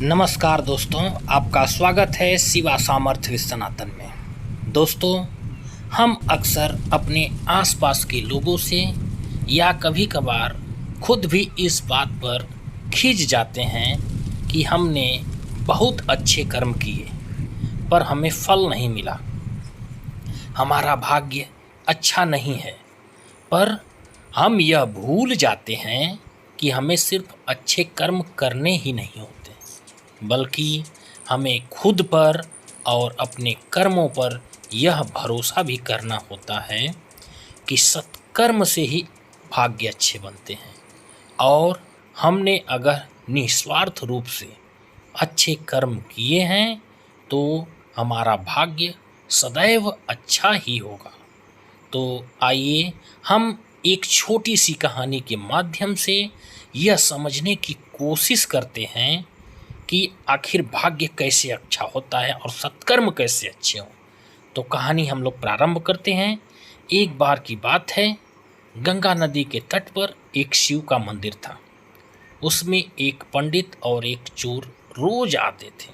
नमस्कार दोस्तों, आपका स्वागत है शिवा सामर्थ्य सनातन में। दोस्तों, हम अक्सर अपने आसपास के लोगों से या कभी कभार खुद भी इस बात पर खिंच जाते हैं कि हमने बहुत अच्छे कर्म किए पर हमें फल नहीं मिला, हमारा भाग्य अच्छा नहीं है। पर हम यह भूल जाते हैं कि हमें सिर्फ अच्छे कर्म करने ही नहीं होते, बल्कि हमें खुद पर और अपने कर्मों पर यह भरोसा भी करना होता है कि सत्कर्म से ही भाग्य अच्छे बनते हैं। और हमने अगर निस्वार्थ रूप से अच्छे कर्म किए हैं तो हमारा भाग्य सदैव अच्छा ही होगा। तो आइए हम एक छोटी सी कहानी के माध्यम से यह समझने की कोशिश करते हैं कि आखिर भाग्य कैसे अच्छा होता है और सत्कर्म कैसे अच्छे हों। तो कहानी हम लोग प्रारंभ करते हैं। एक बार की बात है, गंगा नदी के तट पर एक शिव का मंदिर था। उसमें एक पंडित और एक चोर रोज आते थे।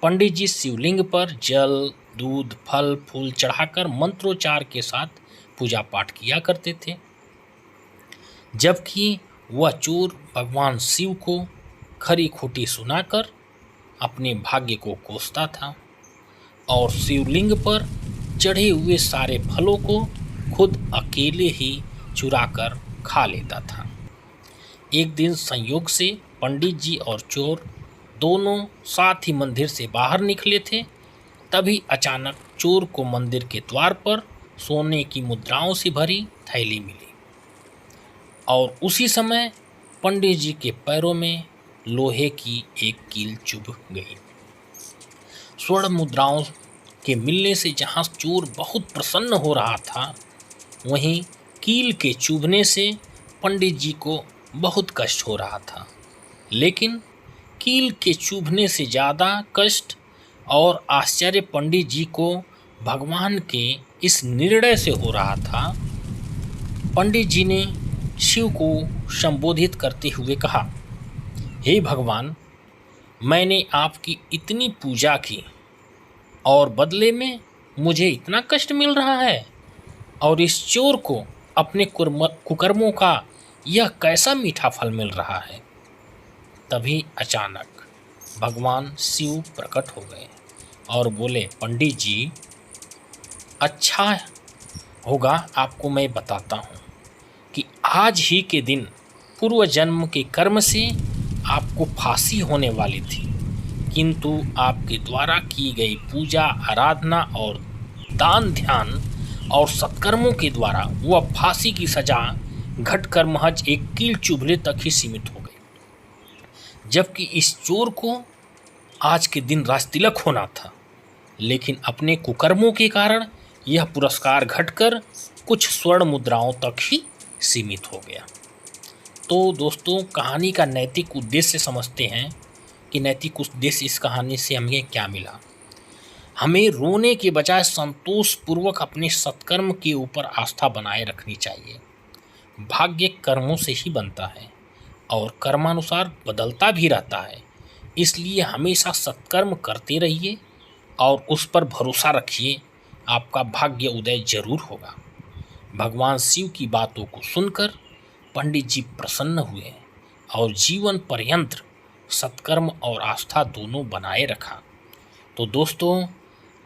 पंडित जी शिवलिंग पर जल, दूध, फल फूल चढ़ाकर मंत्रोच्चार के साथ पूजा पाठ किया करते थे, जबकि वह चोर भगवान शिव को खरी खोटी सुनाकर अपने भाग्य को कोसता था और शिवलिंग पर चढ़े हुए सारे फलों को खुद अकेले ही चुराकर खा लेता था। एक दिन संयोग से पंडित जी और चोर दोनों साथ ही मंदिर से बाहर निकले थे। तभी अचानक चोर को मंदिर के द्वार पर सोने की मुद्राओं से भरी थैली मिली और उसी समय पंडित जी के पैरों में लोहे की एक कील चुभ गई। स्वर्ण मुद्राओं के मिलने से जहां चोर बहुत प्रसन्न हो रहा था, वहीं कील के चुभने से पंडित जी को बहुत कष्ट हो रहा था। लेकिन कील के चुभने से ज़्यादा कष्ट और आश्चर्य पंडित जी को भगवान के इस निर्णय से हो रहा था। पंडित जी ने शिव को संबोधित करते हुए कहा, हे भगवान, मैंने आपकी इतनी पूजा की और बदले में मुझे इतना कष्ट मिल रहा है, और इस चोर को अपने कुकर्मों का यह कैसा मीठा फल मिल रहा है। तभी अचानक भगवान शिव प्रकट हो गए और बोले, पंडित जी, अच्छा होगा आपको मैं बताता हूँ कि आज ही के दिन पूर्व जन्म के कर्म से आपको फांसी होने वाली थी, किंतु आपके द्वारा की गई पूजा, आराधना और दान ध्यान और सत्कर्मों के द्वारा वह फांसी की सजा घटकर महज एक कील चुभने तक ही सीमित हो गई। जबकि इस चोर को आज के दिन राजतिलक होना था, लेकिन अपने कुकर्मों के कारण यह पुरस्कार घटकर कुछ स्वर्ण मुद्राओं तक ही सीमित हो गया। तो दोस्तों, कहानी का नैतिक उद्देश्य समझते हैं कि नैतिक उद्देश्य इस कहानी से हमें क्या मिला। हमें रोने के बजाय संतोषपूर्वक अपने सत्कर्म के ऊपर आस्था बनाए रखनी चाहिए। भाग्य कर्मों से ही बनता है और कर्मानुसार बदलता भी रहता है। इसलिए हमेशा सत्कर्म करते रहिए और उस पर भरोसा रखिए, आपका भाग्य उदय जरूर होगा। भगवान शिव की बातों को सुनकर पंडित जी प्रसन्न हुए और जीवन पर्यंत सत्कर्म और आस्था दोनों बनाए रखा। तो दोस्तों,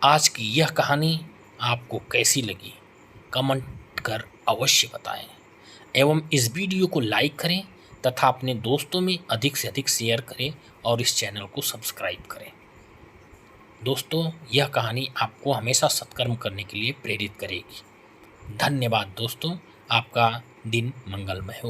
आज की यह कहानी आपको कैसी लगी, कमेंट कर अवश्य बताएं एवं इस वीडियो को लाइक करें तथा अपने दोस्तों में अधिक से अधिक शेयर करें और इस चैनल को सब्सक्राइब करें। दोस्तों, यह कहानी आपको हमेशा सत्कर्म करने के लिए प्रेरित करेगी। धन्यवाद दोस्तों, आपका दिन मंगलमय हो।